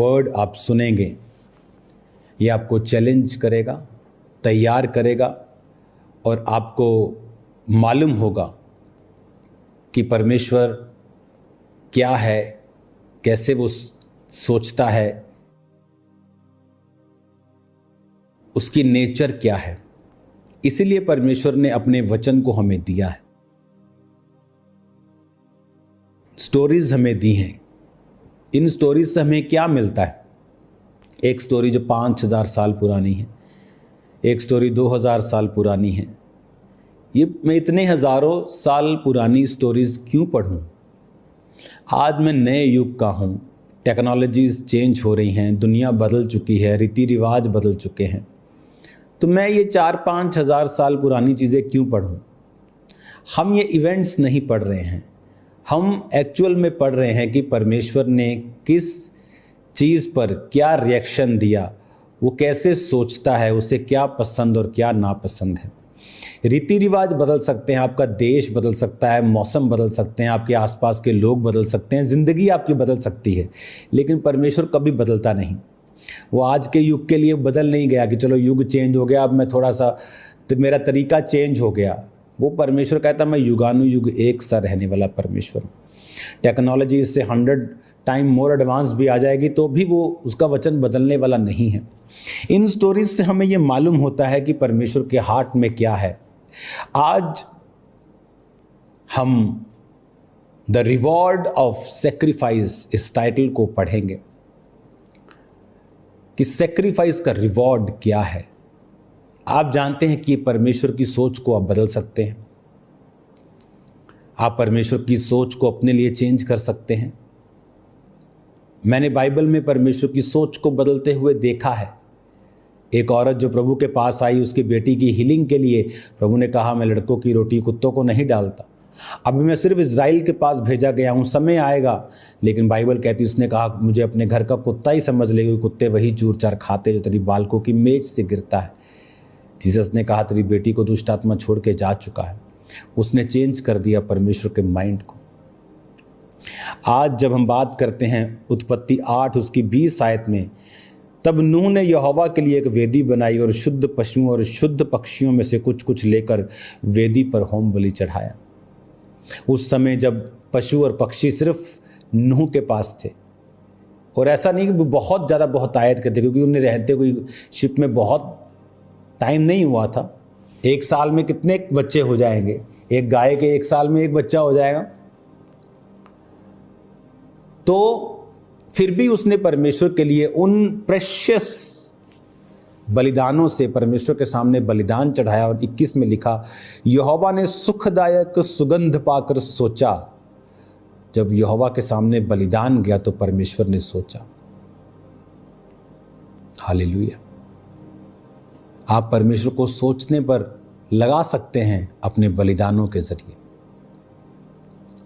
Word आप सुनेंगे ये आपको चैलेंज करेगा, तैयार करेगा और आपको मालूम होगा कि परमेश्वर क्या है, कैसे वो सोचता है, उसकी नेचर क्या है। इसीलिए परमेश्वर ने अपने वचन को हमें दिया है, स्टोरीज हमें दी हैं। इन स्टोरीज से हमें क्या मिलता है? एक स्टोरी जो 5000 साल पुरानी है, एक स्टोरी 2000 साल पुरानी है। ये मैं इतने हज़ारों साल पुरानी स्टोरीज क्यों पढ़ूं? आज मैं नए युग का हूं, टेक्नोलॉजीज चेंज हो रही हैं, दुनिया बदल चुकी है, रीति रिवाज बदल चुके हैं, तो मैं ये 4-5 हज़ार साल पुरानी चीज़ें क्यों पढ़ूं? हम ये इवेंट्स नहीं पढ़ रहे हैं, हम एक्चुअल में पढ़ रहे हैं कि परमेश्वर ने किस चीज़ पर क्या रिएक्शन दिया, वो कैसे सोचता है, उसे क्या पसंद और क्या नापसंद है। रीति रिवाज बदल सकते हैं, आपका देश बदल सकता है, मौसम बदल सकते हैं, आपके आसपास के लोग बदल सकते हैं, ज़िंदगी आपकी बदल सकती है, लेकिन परमेश्वर कभी बदलता नहीं। वो आज के युग के लिए बदल नहीं गया कि चलो युग चेंज हो गया, अब मैं थोड़ा सा तो मेरा तरीका चेंज हो गया। वो परमेश्वर कहता मैं युगानुयुग एक सा रहने वाला परमेश्वर हूँ। टेक्नोलॉजी इससे 100 टाइम मोर एडवांस भी आ जाएगी तो भी वो उसका वचन बदलने वाला नहीं है। इन स्टोरीज से हमें ये मालूम होता है कि परमेश्वर के हार्ट में क्या है। आज हम द रिवॉर्ड ऑफ सेक्रीफाइस इस टाइटल को पढ़ेंगे कि सेक्रीफाइस का रिवॉर्ड क्या है। आप जानते हैं कि परमेश्वर की सोच को आप बदल सकते हैं, आप परमेश्वर की सोच को अपने लिए चेंज कर सकते हैं। मैंने बाइबल में परमेश्वर की सोच को बदलते हुए देखा है। एक औरत जो प्रभु के पास आई, उसकी बेटी की हीलिंग के लिए प्रभु ने कहा मैं लड़कों की रोटी कुत्तों को नहीं डालता, अभी मैं सिर्फ इज़राइल के पास भेजा गया हूँ, समय आएगा। लेकिन बाइबल कहती उसने कहा मुझे अपने घर का कुत्ता ही समझ ले, कुत्ते वही चूर चार खाते जो तेरी बालकों की मेज से गिरता है। जीसस ने कहा तेरी बेटी को दुष्ट आत्मा छोड़ के जा चुका है। उसने चेंज कर दिया परमेश्वर के माइंड को। आज जब हम बात करते हैं उत्पत्ति 8 उसकी 20 आयत में, तब नूह ने यहोवा के लिए एक वेदी बनाई और शुद्ध पशुओं और शुद्ध पक्षियों में से कुछ कुछ लेकर वेदी पर होम बलि चढ़ाया। उस समय जब पशु और पक्षी सिर्फ नूह के पास थे, और ऐसा नहीं कि बहुत ज़्यादा बहुतायत के थे, क्योंकि उन्हें रहते कोई शिप में बहुत टाइम नहीं हुआ था। एक साल में कितने बच्चे हो जाएंगे? एक गाय के एक साल में एक बच्चा हो जाएगा। तो फिर भी उसने परमेश्वर के लिए उन प्रेशियस बलिदानों से परमेश्वर के सामने बलिदान चढ़ाया। और 21 में लिखा यहोवा ने सुखदायक सुगंध पाकर सोचा। जब यहोवा के सामने बलिदान गया तो परमेश्वर ने सोचा। हालेलुया। आप परमेश्वर को सोचने पर लगा सकते हैं अपने बलिदानों के जरिए।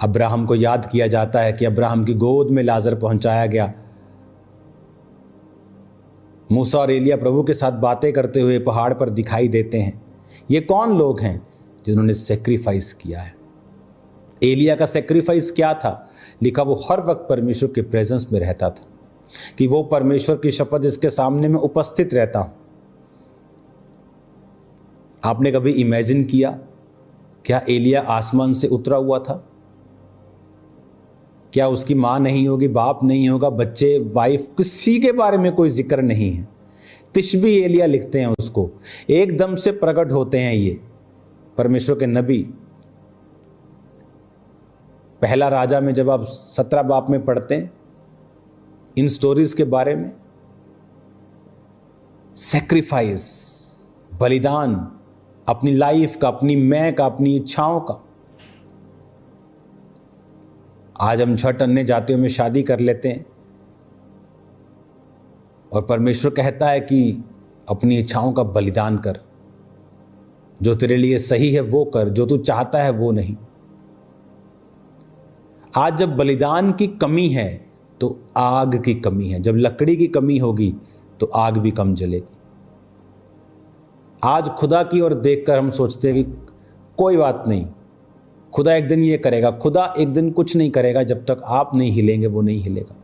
अब्राहम को याद किया जाता है कि अब्राहम की गोद में लाजर पहुंचाया गया। मूसा और एलिया प्रभु के साथ बातें करते हुए पहाड़ पर दिखाई देते हैं। ये कौन लोग हैं जिन्होंने सेक्रीफाइस किया है? एलिया का सेक्रीफाइस क्या था? लिखा वो हर वक्त परमेश्वर के प्रेजेंस में रहता था, कि वो परमेश्वर की शपथ इसके सामने में उपस्थित रहता हूं। आपने कभी इमेजिन किया क्या एलिया आसमान से उतरा हुआ था? क्या उसकी माँ नहीं होगी, बाप नहीं होगा, बच्चे, वाइफ, किसी के बारे में कोई जिक्र नहीं है। तिशबी एलिया लिखते हैं उसको। एकदम से प्रकट होते हैं ये परमेश्वर के नबी। पहला राजा में जब आप 17 बाप में पढ़ते हैं इन स्टोरीज के बारे में, सैक्रिफाइस, बलिदान, अपनी लाइफ का, अपनी मैं का, अपनी इच्छाओं का। आज हम झट अन्य जातियों में शादी कर लेते हैं और परमेश्वर कहता है कि अपनी इच्छाओं का बलिदान कर, जो तेरे लिए सही है वो कर, जो तू चाहता है वो नहीं। आज जब बलिदान की कमी है तो आग की कमी है। जब लकड़ी की कमी होगी तो आग भी कम जलेगी। आज खुदा की ओर देखकर हम सोचते हैं कि कोई बात नहीं, खुदा एक दिन ये करेगा। खुदा एक दिन कुछ नहीं करेगा, जब तक आप नहीं हिलेंगे वो नहीं हिलेगा।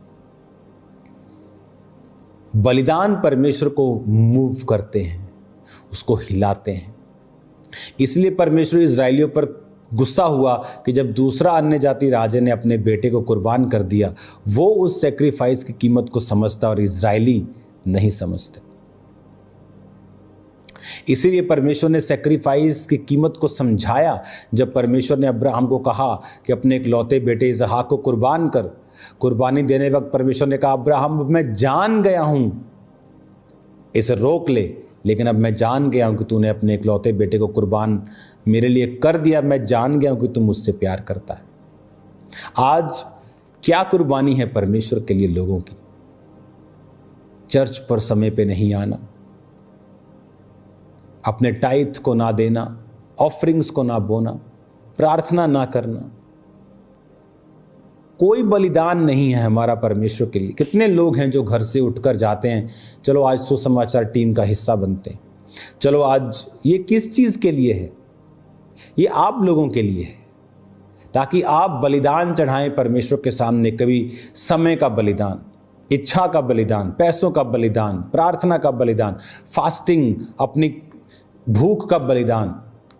बलिदान परमेश्वर को मूव करते हैं, उसको हिलाते हैं। इसलिए परमेश्वर इजराइलियों पर गुस्सा हुआ कि जब दूसरा अन्य जाति राजा ने अपने बेटे को कुर्बान कर दिया। वो उस सेक्रीफाइस की कीमत को समझता और इजरायली नहीं समझते। इसीलिए परमेश्वर ने सेक्रीफाइस की कीमत को समझाया। जब परमेश्वर ने अब्राहम को कहा कि अपने इकलौते बेटे इसहाक को कुर्बान कर, कुर्बानी देने वक्त परमेश्वर ने कहा, अब्राहम मैं जान गया हूं, इसे रोक ले, लेकिन अब मैं जान गया हूं कि तूने अपने इकलौते बेटे को कुर्बान मेरे लिए कर दिया। मैं जान गया हूं कि तू मुझसे प्यार करता है। आज क्या कुर्बानी है परमेश्वर के लिए लोगों की? चर्च पर समय पे नहीं आना, अपने टाइथ को ना देना, ऑफरिंग्स को ना बोना, प्रार्थना ना करना। कोई बलिदान नहीं है हमारा परमेश्वर के लिए। कितने लोग हैं जो घर से उठकर जाते हैं, चलो आज सुसमाचार टीम का हिस्सा बनते हैं, चलो आज। ये किस चीज़ के लिए है? ये आप लोगों के लिए है, ताकि आप बलिदान चढ़ाएं परमेश्वर के सामने। कभी समय का बलिदान, इच्छा का बलिदान, पैसों का बलिदान, प्रार्थना का बलिदान, फास्टिंग, अपनी भूख का बलिदान।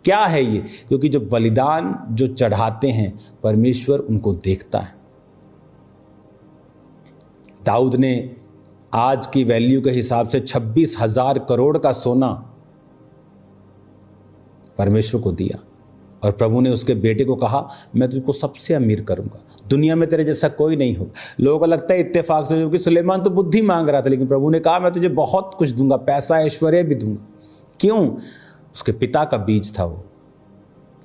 क्या है ये? क्योंकि जो बलिदान जो चढ़ाते हैं परमेश्वर उनको देखता है। दाऊद ने आज की वैल्यू के हिसाब से 26,000 करोड़ का सोना परमेश्वर को दिया, और प्रभु ने उसके बेटे को कहा, मैं तुझको सबसे अमीर करूंगा, दुनिया में तेरे जैसा कोई नहीं होगा। लोगों को लगता है इत्तेफाक से, क्योंकि सुलेमान तो बुद्धि मांग रहा था, लेकिन प्रभु ने कहा मैं तुझे बहुत कुछ दूंगा, पैसा ऐश्वर्य भी दूंगा। क्यों? उसके पिता का बीज था वो।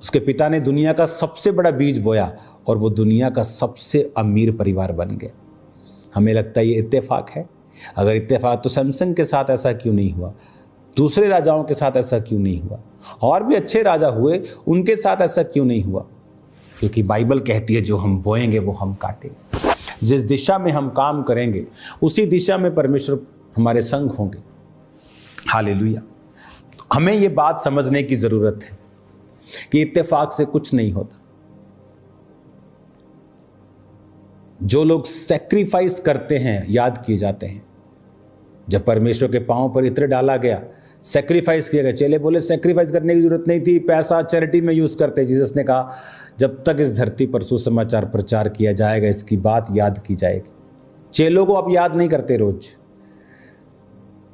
उसके पिता ने दुनिया का सबसे बड़ा बीज बोया और वो दुनिया का सबसे अमीर परिवार बन गया। हमें लगता है ये इत्तेफाक है। अगर इत्तेफाक तो सैमसन के साथ ऐसा क्यों नहीं हुआ? दूसरे राजाओं के साथ ऐसा क्यों नहीं हुआ? और भी अच्छे राजा हुए, उनके साथ ऐसा क्यों नहीं हुआ? क्योंकि बाइबल कहती है जो हम बोएंगे वो हम काटेंगे। जिस दिशा में हम काम करेंगे उसी दिशा में परमेश्वर हमारे संग होंगे। हालेलुया। हमें ये बात समझने की जरूरत है कि इत्तेफाक से कुछ नहीं होता। जो लोग सैक्रिफाइस करते हैं याद किए जाते हैं। जब परमेश्वर के पांव पर इत्र डाला गया, सैक्रिफाइस किया गया। चेले बोले सैक्रिफाइस करने की जरूरत नहीं थी, पैसा चैरिटी में यूज करते। जीसस ने कहा जब तक इस धरती पर सुसमाचार प्रचार किया जाएगा इसकी बात याद की जाएगी। चेलों को आप याद नहीं करते रोज,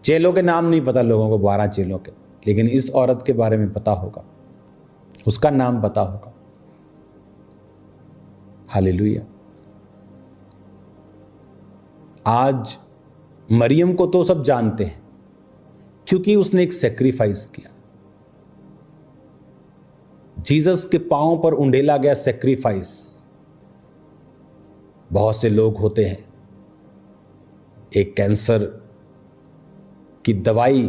चेलों के नाम नहीं पता लोगों को, 12 चेलों के, लेकिन इस औरत के बारे में पता होगा, उसका नाम पता होगा। हालेलुया। आज मरियम को तो सब जानते हैं क्योंकि उसने एक सैक्रिफाइस किया। जीसस के पांव पर उंडेला गया सैक्रिफाइस। बहुत से लोग होते हैं, एक कैंसर की दवाई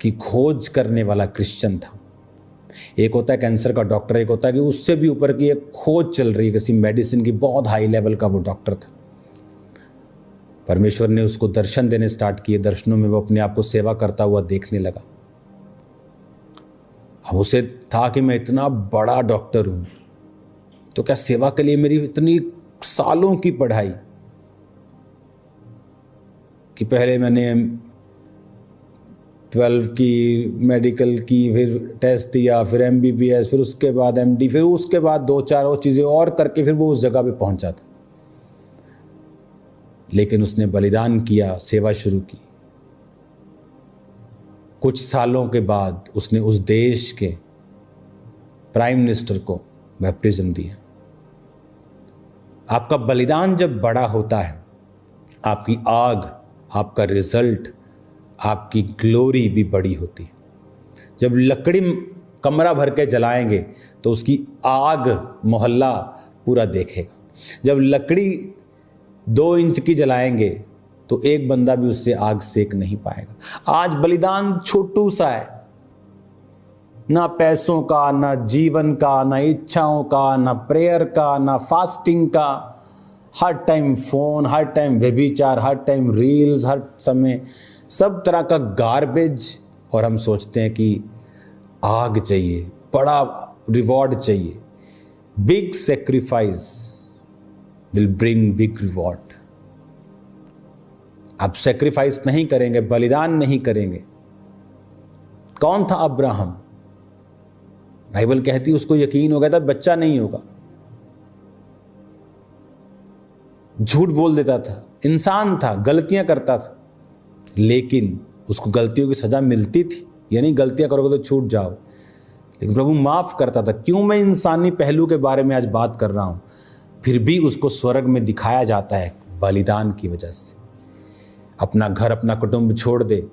की खोज करने वाला क्रिश्चियन था, एक होता है कैंसर का डॉक्टर, एक होता है कि उससे भी ऊपर की एक खोज चल रही है किसी मेडिसिन की, बहुत हाई लेवल का वो डॉक्टर था। परमेश्वर ने उसको दर्शन देने स्टार्ट किए। दर्शनों में वो अपने आप को सेवा करता हुआ देखने लगा। अब उसे था कि मैं इतना बड़ा डॉक्टर हूं तो क्या सेवा के लिए मेरी इतनी सालों की पढ़ाई, कि पहले मैंने 12 की मेडिकल की, फिर टेस्ट दिया, फिर MBBS, फिर उसके बाद MD, फिर उसके बाद 2-4 और चीज़ें और करके फिर वो उस जगह पे पहुंचा था। लेकिन उसने बलिदान किया, सेवा शुरू की। कुछ सालों के बाद उसने उस देश के प्राइम मिनिस्टर को बैप्टिज्म दिया। आपका बलिदान जब बड़ा होता है, आपकी आग, आपका रिजल्ट, आपकी ग्लोरी भी बड़ी होती है। जब लकड़ी कमरा भर के जलाएंगे तो उसकी आग मोहल्ला पूरा देखेगा। जब लकड़ी 2 इंच की जलाएंगे तो एक बंदा भी उससे आग सेक नहीं पाएगा। आज बलिदान छोटू सा है, ना पैसों का, ना जीवन का, ना इच्छाओं का, ना प्रेयर का, ना फास्टिंग का। हर टाइम फोन, हर टाइम व्यभिचार, हर टाइम रील्स, हर समय सब तरह का गार्बेज। और हम सोचते हैं कि आग चाहिए, बड़ा रिवॉर्ड चाहिए। Big sacrifice will bring big reward. आप सेक्रीफाइस नहीं करेंगे, बलिदान नहीं करेंगे। कौन था अब्राहम? बाइबल कहती उसको यकीन हो गया था बच्चा नहीं होगा, झूठ बोल देता था, इंसान था, गलतियां करता था, लेकिन उसको गलतियों की सजा मिलती थी। यानी गलतियां करोगे तो छूट जाओ, लेकिन प्रभु माफ करता था। क्यों मैं इंसानी पहलू के बारे में आज बात कर रहा हूं? फिर भी उसको स्वर्ग में दिखाया जाता है बलिदान की वजह से। अपना घर, अपना कुटुंब छोड़ दे,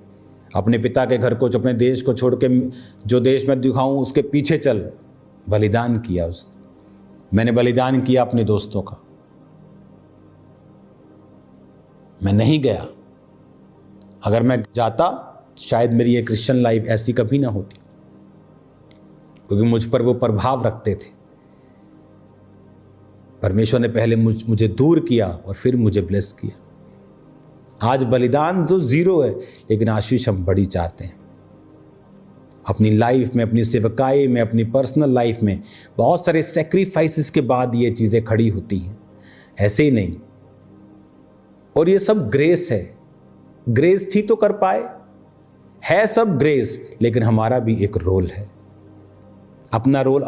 अपने पिता के घर को, अपने देश को छोड़ के जो देश में दिखाऊं उसके पीछे चल। बलिदान किया उसने। मैंने बलिदान किया अपने दोस्तों का। मैं नहीं गया, अगर मैं जाता शायद मेरी ये क्रिश्चियन लाइफ ऐसी कभी ना होती, क्योंकि मुझ पर वो प्रभाव रखते थे। परमेश्वर ने पहले मुझे दूर किया और फिर मुझे ब्लेस किया। आज बलिदान जो जीरो है, लेकिन आशीष हम बड़ी चाहते हैं। अपनी लाइफ में, अपनी सेवकाई में, अपनी पर्सनल लाइफ में बहुत सारे सेक्रीफाइसेस के बाद ये चीज़ें खड़ी होती हैं, ऐसे ही नहीं। और ये सब ग्रेस है। ग्रेस थी तो कर पाए, है सब ग्रेस, लेकिन हमारा भी एक रोल है। अपना रोल